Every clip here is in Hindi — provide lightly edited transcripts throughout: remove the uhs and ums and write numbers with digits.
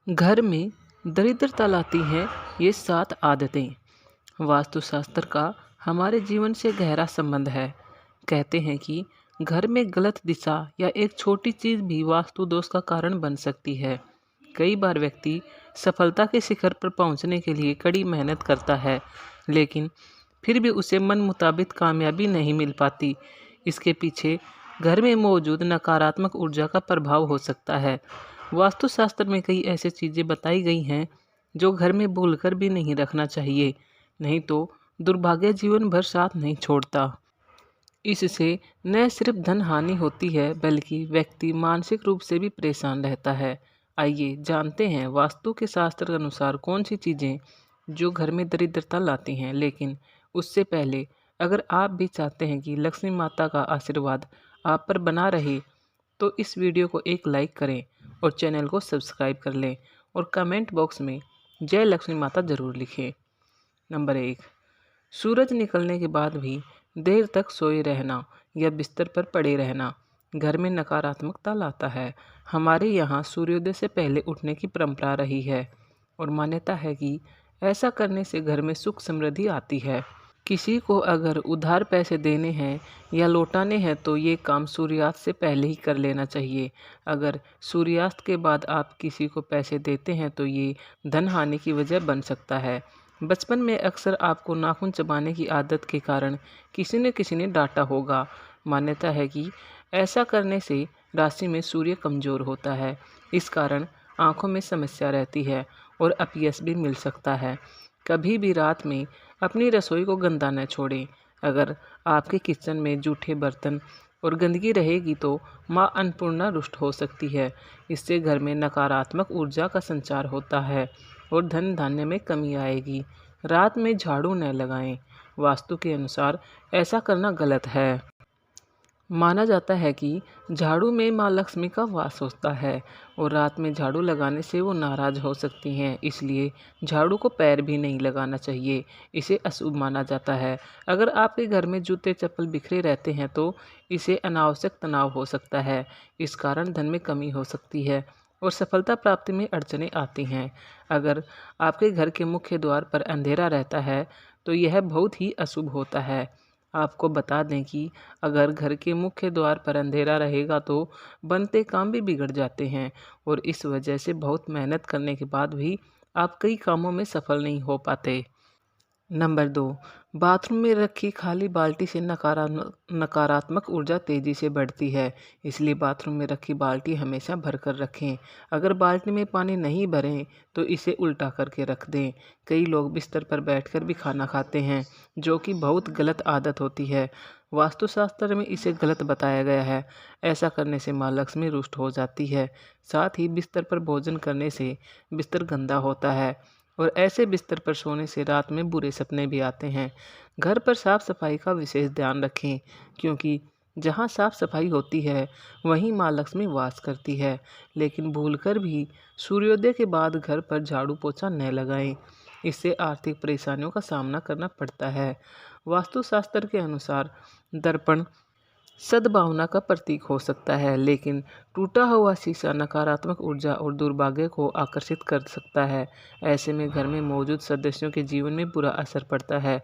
घर में दरिद्रता लाती हैं ये 7 आदतें। वास्तुशास्त्र का हमारे जीवन से गहरा संबंध है। कहते हैं कि घर में गलत दिशा या एक छोटी चीज़ भी वास्तु दोष का कारण बन सकती है। कई बार व्यक्ति सफलता के शिखर पर पहुंचने के लिए कड़ी मेहनत करता है, लेकिन फिर भी उसे मन मुताबिक कामयाबी नहीं मिल पाती। इसके पीछे घर में मौजूद नकारात्मक ऊर्जा का प्रभाव हो सकता है। वास्तुशास्त्र में कई ऐसी चीज़ें बताई गई हैं जो घर में भूलकर भी नहीं रखना चाहिए, नहीं तो दुर्भाग्य जीवन भर साथ नहीं छोड़ता। इससे न सिर्फ धन हानि होती है, बल्कि व्यक्ति मानसिक रूप से भी परेशान रहता है। आइए जानते हैं वास्तु के शास्त्र के अनुसार कौन सी चीज़ें जो घर में दरिद्रता लाती हैं। लेकिन उससे पहले, अगर आप भी चाहते हैं कि लक्ष्मी माता का आशीर्वाद आप पर बना रहे, तो इस वीडियो को एक लाइक करें और चैनल को सब्सक्राइब कर लें और कमेंट बॉक्स में जय लक्ष्मी माता ज़रूर लिखें। नंबर 1, सूरज निकलने के बाद भी देर तक सोए रहना या बिस्तर पर पड़े रहना घर में नकारात्मकता लाता है। हमारे यहाँ सूर्योदय से पहले उठने की परंपरा रही है और मान्यता है कि ऐसा करने से घर में सुख समृद्धि आती है। किसी को अगर उधार पैसे देने हैं या लौटाने हैं तो ये काम सूर्यास्त से पहले ही कर लेना चाहिए। अगर सूर्यास्त के बाद आप किसी को पैसे देते हैं तो ये धन हानि की वजह बन सकता है। बचपन में अक्सर आपको नाखून चबाने की आदत के कारण किसी ने डांटा होगा। मान्यता है कि ऐसा करने से राशि में सूर्य कमज़ोर होता है। इस कारण आँखों में समस्या रहती है और अपयश भी मिल सकता है। कभी भी रात में अपनी रसोई को गंदा न छोड़ें। अगर आपके किचन में जूठे बर्तन और गंदगी रहेगी तो माँ अन्नपूर्णा रुष्ट हो सकती है। इससे घर में नकारात्मक ऊर्जा का संचार होता है और धन धान्य में कमी आएगी। रात में झाड़ू न लगाएं। वास्तु के अनुसार ऐसा करना गलत है। माना जाता है कि झाड़ू में माँ लक्ष्मी का वास होता है और रात में झाड़ू लगाने से वो नाराज हो सकती हैं, इसलिए झाड़ू को पैर भी नहीं लगाना चाहिए। इसे अशुभ माना जाता है। अगर आपके घर में जूते चप्पल बिखरे रहते हैं तो इसे अनावश्यक तनाव हो सकता है। इस कारण धन में कमी हो सकती है और सफलता प्राप्ति में अड़चनें आती हैं। अगर आपके घर के मुख्य द्वार पर अंधेरा रहता है तो यह बहुत ही अशुभ होता है। आपको बता दें कि अगर घर के मुख्य द्वार पर अंधेरा रहेगा तो बनते काम भी बिगड़ जाते हैं और इस वजह से बहुत मेहनत करने के बाद भी आप कई कामों में सफल नहीं हो पाते। नंबर 2, बाथरूम में रखी खाली बाल्टी से नकारात्मक ऊर्जा तेज़ी से बढ़ती है, इसलिए बाथरूम में रखी बाल्टी हमेशा भरकर रखें। अगर बाल्टी में पानी नहीं भरें तो इसे उल्टा करके रख दें। कई लोग बिस्तर पर बैठकर भी खाना खाते हैं, जो कि बहुत गलत आदत होती है। वास्तुशास्त्र में इसे गलत बताया गया है। ऐसा करने से माँ लक्ष्मी रुष्ट हो जाती है। साथ ही बिस्तर पर भोजन करने से बिस्तर गंदा होता है और ऐसे बिस्तर पर सोने से रात में बुरे सपने भी आते हैं। घर पर साफ सफाई का विशेष ध्यान रखें, क्योंकि जहाँ साफ सफाई होती है वहीं माँ लक्ष्मी वास करती है। लेकिन भूलकर भी सूर्योदय के बाद घर पर झाड़ू पोछा न लगाएं, इससे आर्थिक परेशानियों का सामना करना पड़ता है। वास्तुशास्त्र के अनुसार दर्पण सद्भावना का प्रतीक हो सकता है, लेकिन टूटा हुआ शीशा नकारात्मक ऊर्जा और दुर्भाग्य को आकर्षित कर सकता है। ऐसे में घर में मौजूद सदस्यों के जीवन में बुरा असर पड़ता है।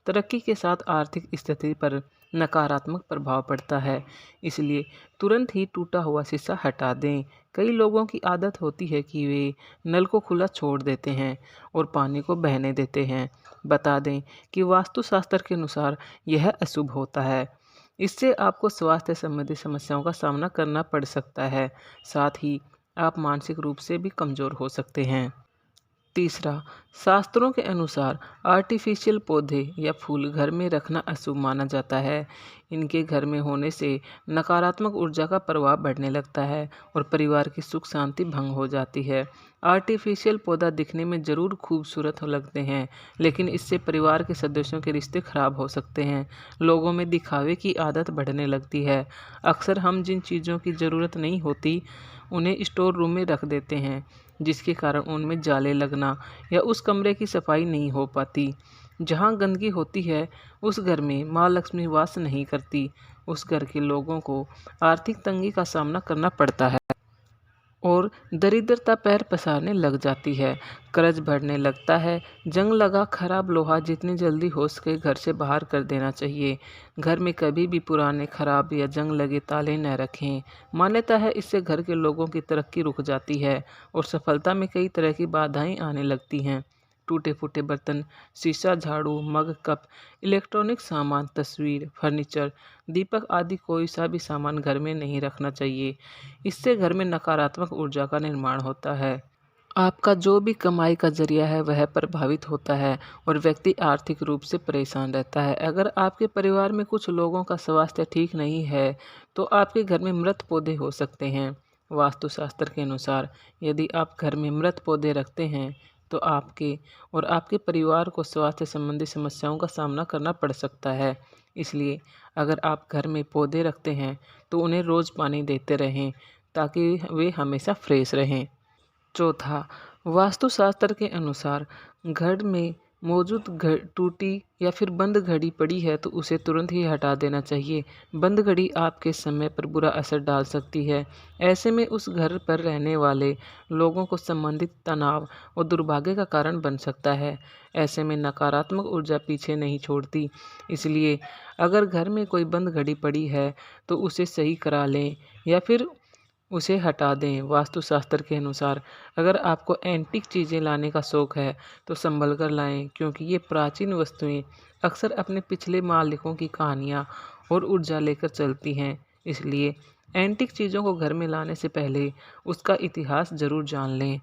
तरक्की के साथ आर्थिक स्थिति पर नकारात्मक प्रभाव पड़ता है, इसलिए तुरंत ही टूटा हुआ शीशा हटा दें। कई लोगों की आदत होती है कि वे नल को खुला छोड़ देते हैं और पानी को बहने देते हैं। बता दें कि वास्तुशास्त्र के अनुसार यह अशुभ होता है। इससे आपको स्वास्थ्य संबंधी समस्याओं का सामना करना पड़ सकता है। साथ ही आप मानसिक रूप से भी कमज़ोर हो सकते हैं। तीसरा, शास्त्रों के अनुसार आर्टिफिशियल पौधे या फूल घर में रखना अशुभ माना जाता है। इनके घर में होने से नकारात्मक ऊर्जा का प्रभाव बढ़ने लगता है और परिवार की सुख शांति भंग हो जाती है। आर्टिफिशियल पौधा दिखने में ज़रूर खूबसूरत लगते हैं, लेकिन इससे परिवार के सदस्यों के रिश्ते खराब हो सकते हैं। लोगों में दिखावे की आदत बढ़ने लगती है। अक्सर हम जिन चीज़ों की ज़रूरत नहीं होती उन्हें स्टोर रूम में रख देते हैं, जिसके कारण उनमें जाले लगना या उस कमरे की सफाई नहीं हो पाती। जहाँ गंदगी होती है उस घर में माँ लक्ष्मी वास नहीं करती। उस घर के लोगों को आर्थिक तंगी का सामना करना पड़ता है। और दरिद्रता पैर पसारने लग जाती है। कर्ज बढ़ने लगता है। जंग लगा खराब लोहा जितनी जल्दी हो सके घर से बाहर कर देना चाहिए। घर में कभी भी पुराने खराब या जंग लगे ताले न रखें। मान्यता है इससे घर के लोगों की तरक्की रुक जाती है और सफलता में कई तरह की बाधाएं आने लगती हैं। टूटे फूटे बर्तन, शीशा, झाड़ू, मग, कप, इलेक्ट्रॉनिक सामान, तस्वीर, फर्नीचर, दीपक आदि कोई सा भी सामान घर में नहीं रखना चाहिए। इससे घर में नकारात्मक ऊर्जा का निर्माण होता है। आपका जो भी कमाई का जरिया है वह प्रभावित होता है और व्यक्ति आर्थिक रूप से परेशान रहता है। अगर आपके परिवार में कुछ लोगों का स्वास्थ्य ठीक नहीं है तो आपके घर में मृत पौधे हो सकते हैं। वास्तुशास्त्र के अनुसार यदि आप घर में मृत पौधे रखते हैं तो आपके और आपके परिवार को स्वास्थ्य संबंधी समस्याओं का सामना करना पड़ सकता है। इसलिए अगर आप घर में पौधे रखते हैं तो उन्हें रोज़ पानी देते रहें ताकि वे हमेशा फ्रेश रहें। चौथा, वास्तुशास्त्र के अनुसार घर में मौजूद टूटी या फिर बंद घड़ी पड़ी है तो उसे तुरंत ही हटा देना चाहिए। बंद घड़ी आपके समय पर बुरा असर डाल सकती है। ऐसे में उस घर पर रहने वाले लोगों को संबंधित तनाव और दुर्भाग्य का कारण बन सकता है। ऐसे में नकारात्मक ऊर्जा पीछे नहीं छोड़ती। इसलिए अगर घर में कोई बंद घड़ी पड़ी है तो उसे सही करा लें या फिर उसे हटा दें। वास्तुशास्त्र के अनुसार अगर आपको एंटीक चीज़ें लाने का शौक है तो संभल कर लाएं क्योंकि ये प्राचीन वस्तुएं अक्सर अपने पिछले मालिकों की कहानियाँ और ऊर्जा लेकर चलती हैं। इसलिए एंटीक चीज़ों को घर में लाने से पहले उसका इतिहास ज़रूर जान लें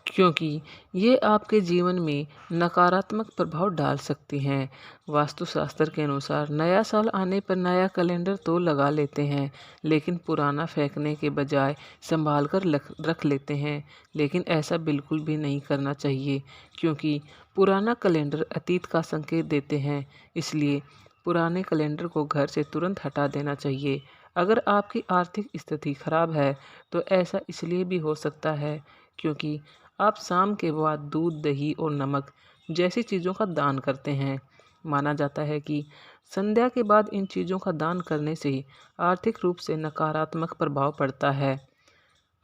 क्योंकि ये आपके जीवन में नकारात्मक प्रभाव डाल सकती हैं। वास्तुशास्त्र के अनुसार नया साल आने पर नया कैलेंडर तो लगा लेते हैं लेकिन पुराना फेंकने के बजाय संभाल कर रख लेते हैं। लेकिन ऐसा बिल्कुल भी नहीं करना चाहिए क्योंकि पुराना कैलेंडर अतीत का संकेत देते हैं। इसलिए पुराने कैलेंडर को घर से तुरंत हटा देना चाहिए। अगर आपकी आर्थिक स्थिति खराब है तो ऐसा इसलिए भी हो सकता है क्योंकि आप शाम के बाद दूध, दही और नमक जैसी चीज़ों का दान करते हैं। माना जाता है कि संध्या के बाद इन चीज़ों का दान करने से ही आर्थिक रूप से नकारात्मक प्रभाव पड़ता है।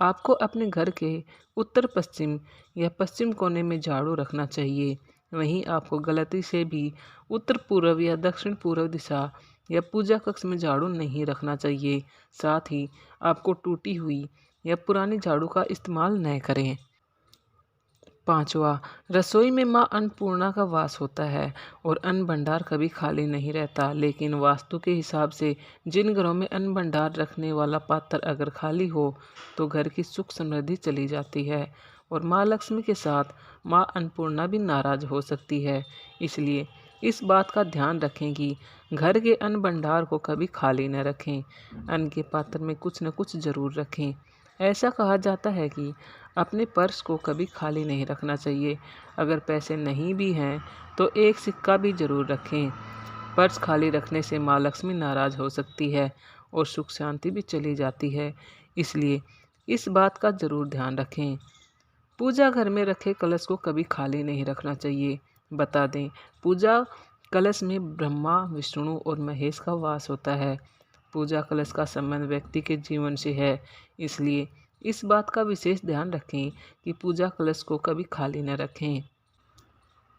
आपको अपने घर के उत्तर पश्चिम या पश्चिम कोने में झाड़ू रखना चाहिए। वहीं आपको गलती से भी उत्तर पूर्व या दक्षिण पूर्व दिशा या पूजा कक्ष में झाड़ू नहीं रखना चाहिए। साथ ही आपको टूटी हुई या पुरानी झाड़ू का इस्तेमाल न करें। पांचवा, रसोई में माँ अन्नपूर्णा का वास होता है और अन्न भंडार कभी खाली नहीं रहता। लेकिन वास्तु के हिसाब से जिन घरों में अन्न भंडार रखने वाला पात्र अगर खाली हो तो घर की सुख समृद्धि चली जाती है और माँ लक्ष्मी के साथ माँ अन्नपूर्णा भी नाराज हो सकती है। इसलिए इस बात का ध्यान रखें कि घर के अन्न भंडार को कभी खाली न रखें। अन्न के पात्र में कुछ न कुछ जरूर रखें। ऐसा कहा जाता है कि अपने पर्स को कभी खाली नहीं रखना चाहिए। अगर पैसे नहीं भी हैं तो एक सिक्का भी ज़रूर रखें। पर्स खाली रखने से माँ लक्ष्मी नाराज़ हो सकती है और सुख शांति भी चली जाती है। इसलिए इस बात का ज़रूर ध्यान रखें। पूजा घर में रखे कलश को कभी खाली नहीं रखना चाहिए। बता दें, पूजा कलश में ब्रह्मा, विष्णु और महेश का वास होता है। पूजा कलश का संबंध व्यक्ति के जीवन से है। इसलिए इस बात का विशेष ध्यान रखें कि पूजा कलश को कभी खाली न रखें।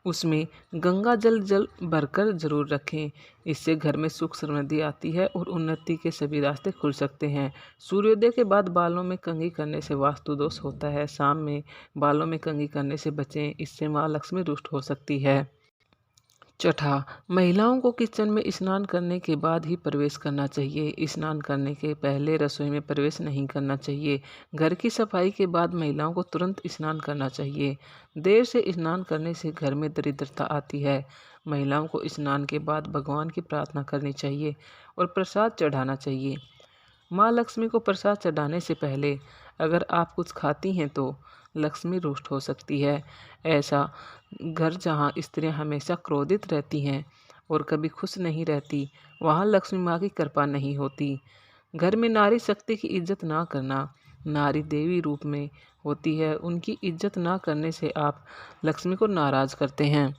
उसमें गंगा जल भरकर जरूर रखें। इससे घर में सुख समृद्धि आती है और उन्नति के सभी रास्ते खुल सकते हैं। सूर्योदय के बाद बालों में कंघी करने से वास्तु दोष होता है। शाम में बालों में कंघी करने से बचें, इससे माँ लक्ष्मी रुष्ट हो सकती है। चौथा, महिलाओं को किचन में स्नान करने के बाद ही प्रवेश करना चाहिए। स्नान करने के पहले रसोई में प्रवेश नहीं करना चाहिए। घर की सफाई के बाद महिलाओं को तुरंत स्नान करना चाहिए। देर से स्नान करने से घर में दरिद्रता आती है। महिलाओं को स्नान के बाद भगवान की प्रार्थना करनी चाहिए और प्रसाद चढ़ाना चाहिए। माँ लक्ष्मी को प्रसाद चढ़ाने से पहले अगर आप कुछ खाती हैं तो लक्ष्मी रुष्ट हो सकती है। ऐसा घर जहाँ स्त्रियाँ हमेशा क्रोधित रहती हैं और कभी खुश नहीं रहती, वहाँ लक्ष्मी माँ की कृपा नहीं होती। घर में नारी शक्ति की इज्जत ना करना, नारी देवी रूप में होती है, उनकी इज्जत ना करने से आप लक्ष्मी को नाराज करते हैं।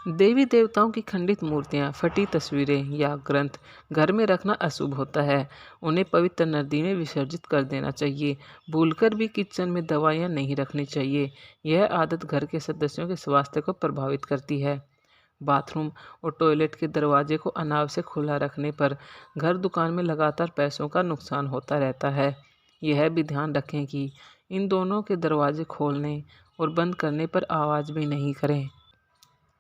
देवी देवताओं की खंडित मूर्तियाँ, फटी तस्वीरें या ग्रंथ घर में रखना अशुभ होता है। उन्हें पवित्र नदी में विसर्जित कर देना चाहिए। भूलकर भी किचन में दवाइयाँ नहीं रखनी चाहिए। यह आदत घर के सदस्यों के स्वास्थ्य को प्रभावित करती है। बाथरूम और टॉयलेट के दरवाजे को अनावश्यक खुला रखने पर घर दुकान में लगातार पैसों का नुकसान होता रहता है। यह भी ध्यान रखें कि इन दोनों के दरवाजे खोलने और बंद करने पर आवाज़ भी नहीं करें।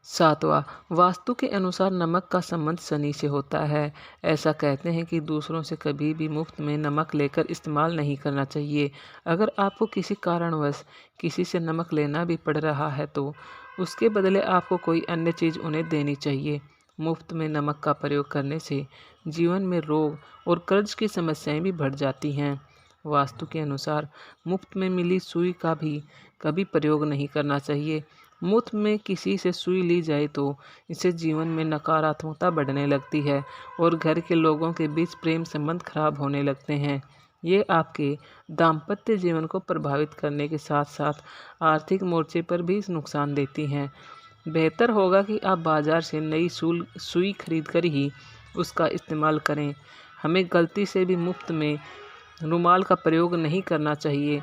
7वां, वास्तु के अनुसार नमक का संबंध शनि से होता है। ऐसा कहते हैं कि दूसरों से कभी भी मुफ्त में नमक लेकर इस्तेमाल नहीं करना चाहिए। अगर आपको किसी कारणवश किसी से नमक लेना भी पड़ रहा है तो उसके बदले आपको कोई अन्य चीज़ उन्हें देनी चाहिए। मुफ्त में नमक का प्रयोग करने से जीवन में रोग और कर्ज की समस्याएं भी बढ़ जाती हैं। वास्तु के अनुसार मुफ्त में मिली सुई का भी कभी प्रयोग नहीं करना चाहिए। मुफ्त में किसी से सुई ली जाए तो इससे जीवन में नकारात्मकता बढ़ने लगती है और घर के लोगों के बीच प्रेम संबंध खराब होने लगते हैं। ये आपके दाम्पत्य जीवन को प्रभावित करने के साथ साथ आर्थिक मोर्चे पर भी नुकसान देती हैं। बेहतर होगा कि आप बाज़ार से नई सुई खरीद कर ही उसका इस्तेमाल करें। हमें गलती से भी मुफ्त में रुमाल का प्रयोग नहीं करना चाहिए।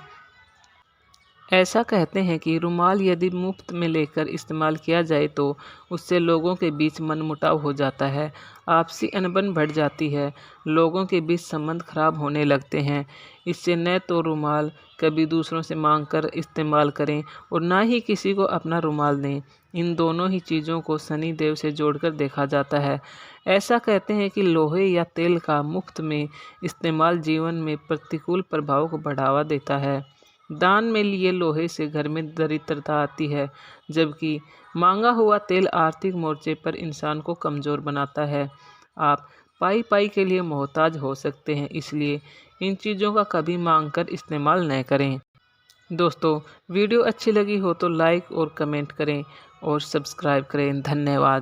ऐसा कहते हैं कि रुमाल यदि मुफ्त में लेकर इस्तेमाल किया जाए तो उससे लोगों के बीच मनमुटाव हो जाता है, आपसी अनबन बढ़ जाती है, लोगों के बीच संबंध खराब होने लगते हैं। इससे न तो रुमाल कभी दूसरों से मांग कर इस्तेमाल करें और ना ही किसी को अपना रुमाल दें। इन दोनों ही चीज़ों को शनि देव से जोड़कर देखा जाता है। ऐसा कहते हैं कि लोहे या तेल का मुफ्त में इस्तेमाल जीवन में प्रतिकूल प्रभाव को बढ़ावा देता है। दान में लिए लोहे से घर में दरिद्रता आती है, जबकि मांगा हुआ तेल आर्थिक मोर्चे पर इंसान को कमज़ोर बनाता है। आप पाई पाई के लिए मोहताज हो सकते हैं, इसलिए इन चीज़ों का कभी मांग कर इस्तेमाल न करें। दोस्तों, वीडियो अच्छी लगी हो तो लाइक और कमेंट करें और सब्सक्राइब करें। धन्यवाद।